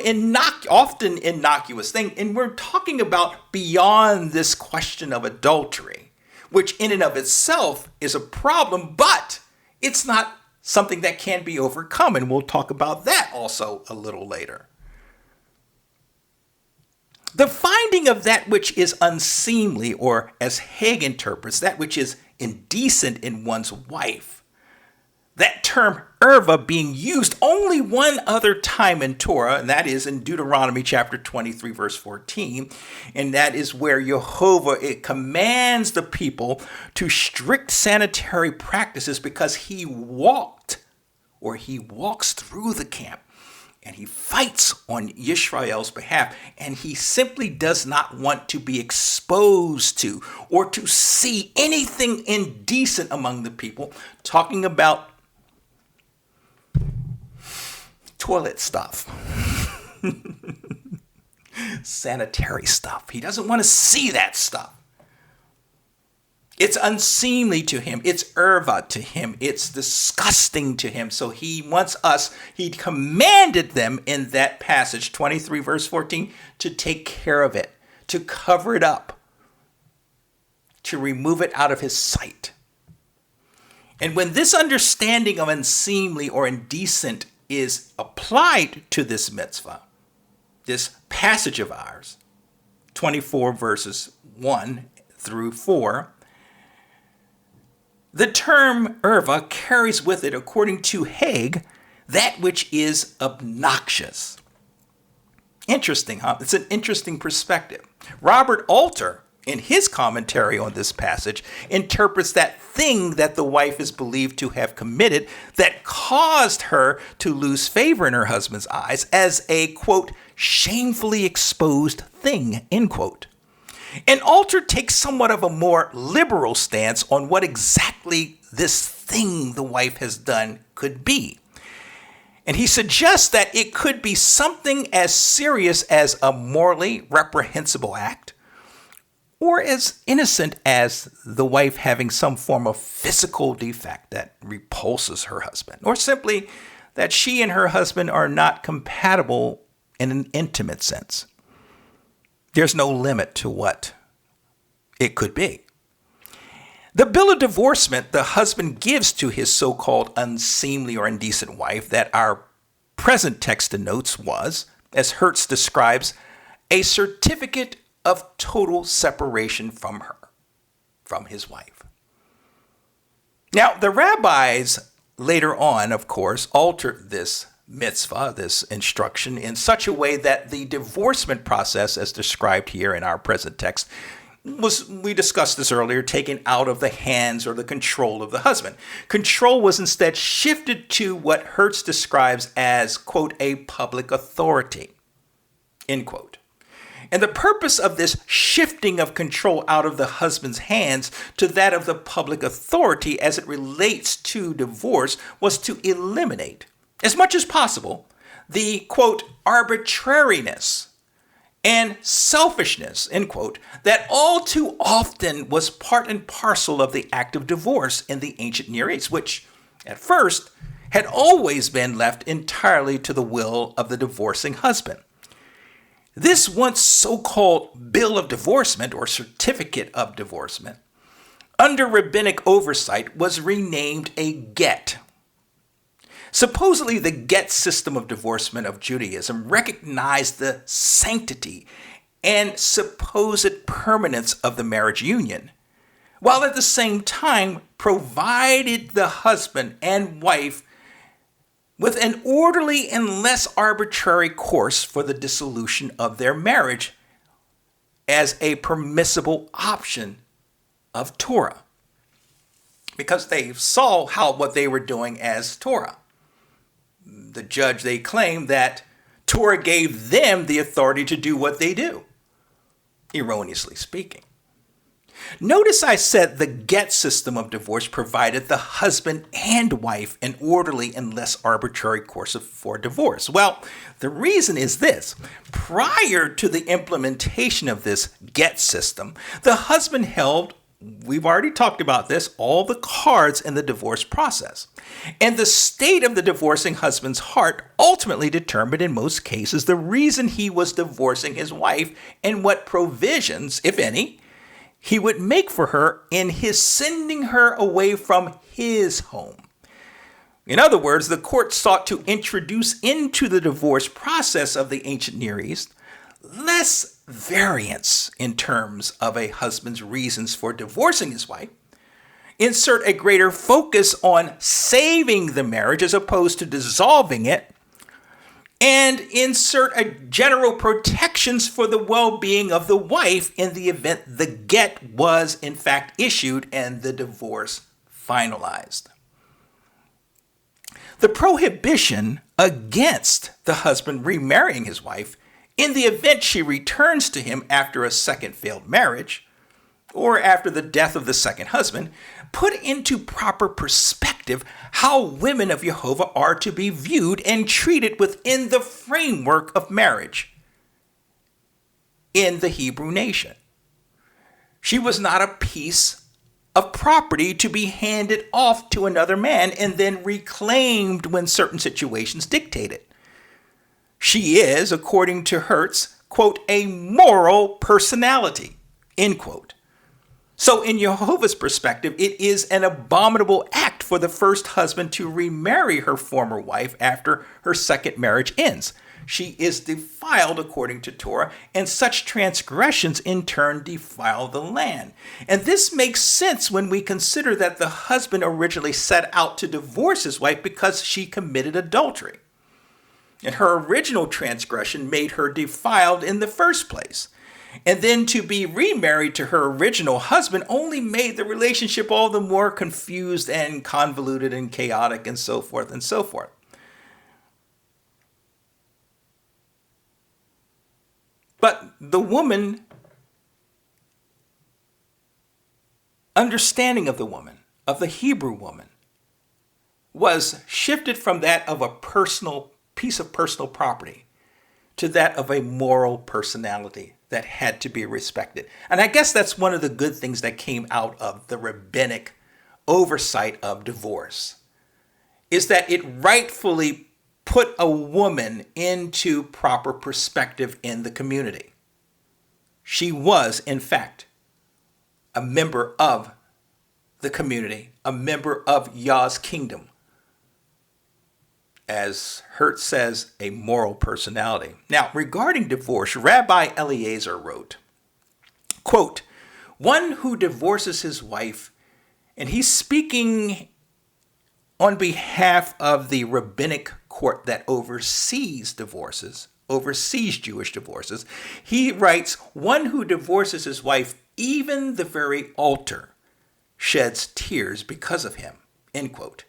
often innocuous thing. And we're talking about beyond this question of adultery, which in and of itself is a problem, but it's not something that can be overcome. And we'll talk about that also a little later. The finding of that which is unseemly, or as Haig interprets, that which is indecent in one's wife, that term erva being used only one other time in Torah, and that is in Deuteronomy chapter 23, verse 14. And that is where It commands the people to strict sanitary practices because he walks through the camp and he fights on Yisrael's behalf. And he simply does not want to be exposed to or to see anything indecent among the people, talking about toilet stuff, sanitary stuff. He doesn't want to see that stuff. It's unseemly to him. It's erva to him. It's disgusting to him. So he commanded them in that passage, 23 verse 14, to take care of it, to cover it up, to remove it out of his sight. And when this understanding of unseemly or indecent is applied to this mitzvah, this passage of ours, 24 verses 1 through 4, the term erva carries with it, according to Haig, that which is obnoxious. Interesting, huh? It's an interesting perspective. Robert Alter, in his commentary on this passage, interprets that thing that the wife is believed to have committed that caused her to lose favor in her husband's eyes as a, quote, shamefully exposed thing, end quote. And Alter takes somewhat of a more liberal stance on what exactly this thing the wife has done could be. And he suggests that it could be something as serious as a morally reprehensible act, or as innocent as the wife having some form of physical defect that repulses her husband, or simply that she and her husband are not compatible in an intimate sense. There's no limit to what it could be. The bill of divorcement the husband gives to his so-called unseemly or indecent wife that our present text denotes was, as Hertz describes, a certificate of total separation from her, from his wife. Now, the rabbis later on, of course, altered this mitzvah, this instruction, in such a way that the divorcement process, as described here in our present text, was, we discussed this earlier, taken out of the hands or the control of the husband. Control was instead shifted to what Hertz describes as, quote, a public authority, end quote. And the purpose of this shifting of control out of the husband's hands to that of the public authority as it relates to divorce was to eliminate, as much as possible, the, quote, arbitrariness and selfishness, end quote, that all too often was part and parcel of the act of divorce in the ancient Near East, which at first had always been left entirely to the will of the divorcing husband. This once so-called bill of divorcement or certificate of divorcement, under rabbinic oversight, was renamed a get. Supposedly, the get system of divorcement of Judaism recognized the sanctity and supposed permanence of the marriage union, while at the same time provided the husband and wife with an orderly and less arbitrary course for the dissolution of their marriage as a permissible option of Torah, because they saw what they were doing as Torah. The judge, they claimed that Torah gave them the authority to do what they do, erroneously speaking. Notice I said the get system of divorce provided the husband and wife an orderly and less arbitrary course for divorce. Well, the reason is this. Prior to the implementation of this get system, the husband held, we've already talked about this, all the cards in the divorce process. And the state of the divorcing husband's heart ultimately determined in most cases the reason he was divorcing his wife and what provisions, if any, he would make for her in his sending her away from his home. In other words, the court sought to introduce into the divorce process of the ancient Near East less variance in terms of a husband's reasons for divorcing his wife, insert a greater focus on saving the marriage as opposed to dissolving it, and insert a general protections for the well-being of the wife in the event the get was in fact issued and the divorce finalized. The prohibition against the husband remarrying his wife in the event she returns to him after a second failed marriage or after the death of the second husband put into proper perspective how women of Jehovah are to be viewed and treated within the framework of marriage in the Hebrew nation. She was not a piece of property to be handed off to another man and then reclaimed when certain situations dictated. She is, according to Hertz, quote, a moral personality, end quote. So in Jehovah's perspective, it is an abominable act for the first husband to remarry her former wife after her second marriage ends. She is defiled according to Torah, and such transgressions in turn defile the land. And this makes sense when we consider that the husband originally set out to divorce his wife because she committed adultery. And her original transgression made her defiled in the first place. And then to be remarried to her original husband only made the relationship all the more confused and convoluted and chaotic and so forth and so forth. But the woman, understanding of the woman, of the Hebrew woman, was shifted from that of a personal piece of personal property to that of a moral personality that had to be respected. And I guess that's one of the good things that came out of the rabbinic oversight of divorce, is that it rightfully put a woman into proper perspective in the community. She was, in fact, a member of the community, a member of Yah's kingdom. As Hertz says, a moral personality. Now, regarding divorce, Rabbi Eliezer wrote, quote, one who divorces his wife, and he's speaking on behalf of the rabbinic court that oversees divorces, oversees Jewish divorces. He writes, one who divorces his wife, even the very altar, sheds tears because of him, end quote.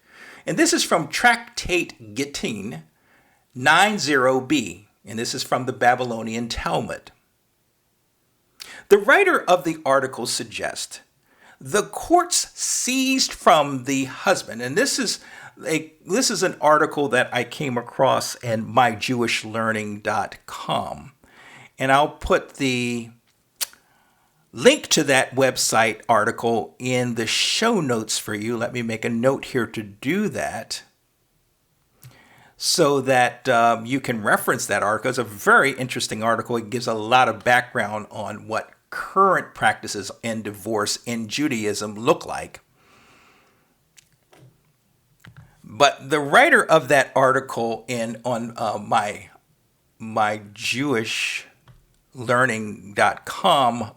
And this is from Tractate Gittin 90b, and this is from the Babylonian Talmud. The writer of the article suggests the courts seized from the husband, and this is an article that I came across in myjewishlearning.com, and I'll put the link to that website article in the show notes for you. Let me make a note here to do that so that you can reference that article. It's a very interesting article. It gives a lot of background on what current practices in divorce in Judaism look like. But the writer of that article on my jewishlearning.com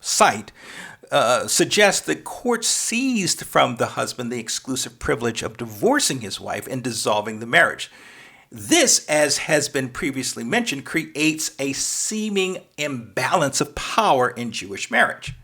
site suggests that courts seized from the husband the exclusive privilege of divorcing his wife and dissolving the marriage. This, as has been previously mentioned, creates a seeming imbalance of power in Jewish marriage.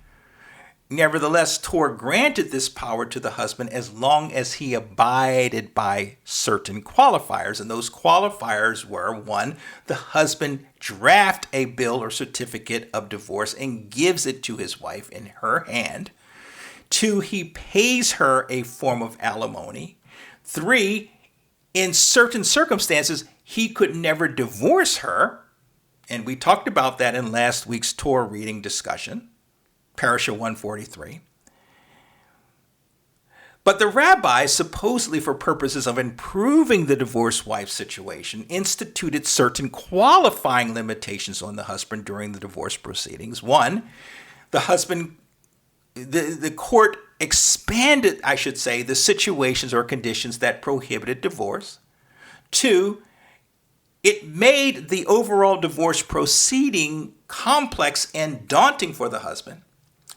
Nevertheless, Torah granted this power to the husband as long as he abided by certain qualifiers. And those qualifiers were, 1, the husband draft a bill or certificate of divorce and gives it to his wife in her hand. 2, he pays her a form of alimony. 3, in certain circumstances, he could never divorce her. And we talked about that in last week's Torah reading discussion. Parashah 143. But the rabbis, supposedly for purposes of improving the divorced wife's situation, instituted certain qualifying limitations on the husband during the divorce proceedings. 1, the court expanded, I should say, the situations or conditions that prohibited divorce. 2, it made the overall divorce proceeding complex and daunting for the husband.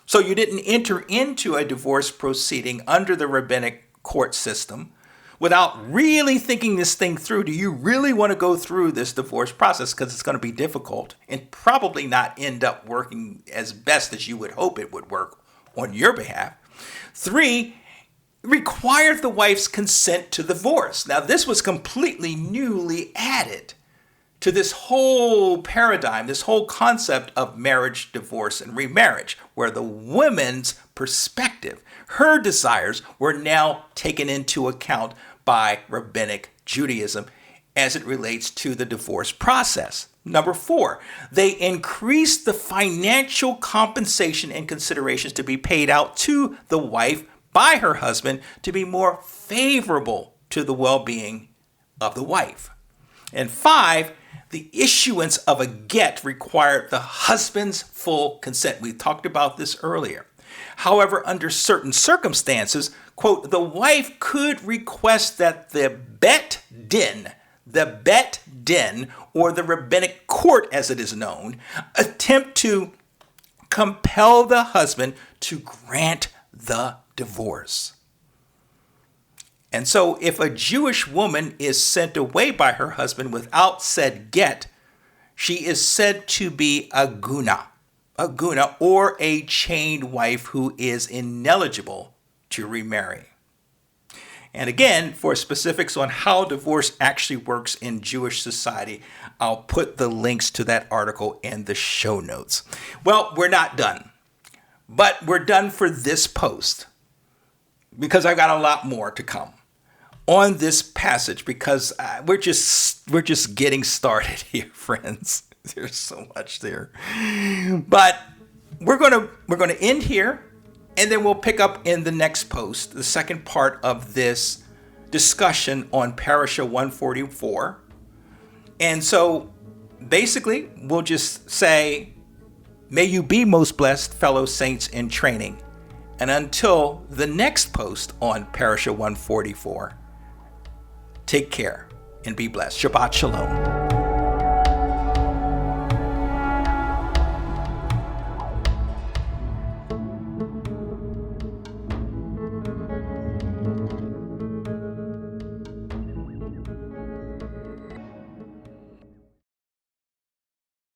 So you didn't enter into a divorce proceeding under the rabbinic court system without really thinking this thing through. Do you really want to go through this divorce process? Because it's going to be difficult and probably not end up working as best as you would hope it would work on your behalf. 3, required the wife's consent to divorce. Now, this was completely newly added to this whole paradigm, this whole concept of marriage, divorce, and remarriage, where the woman's perspective, her desires, were now taken into account by rabbinic Judaism as it relates to the divorce process. Number 4, they increased the financial compensation and considerations to be paid out to the wife by her husband to be more favorable to the well-being of the wife. And 5, the issuance of a get required the husband's full consent. We talked about this earlier. However, under certain circumstances, quote, the wife could request that the bet din, or the rabbinic court as it is known, attempt to compel the husband to grant the divorce. And so if a Jewish woman is sent away by her husband without said get, she is said to be a guna, or a chained wife who is ineligible to remarry. And again, for specifics on how divorce actually works in Jewish society, I'll put the links to that article in the show notes. Well, we're not done, but we're done for this post because I've got a lot more to come. on this passage because we're just getting started here, friends. There's so much there, but we're gonna end here, and then we'll pick up in the next post, the second part of this discussion on Parashah 144. And so basically, we'll just say, may you be most blessed, fellow saints in training. And until the next post on Parashah 144, take care and be blessed. Shabbat Shalom.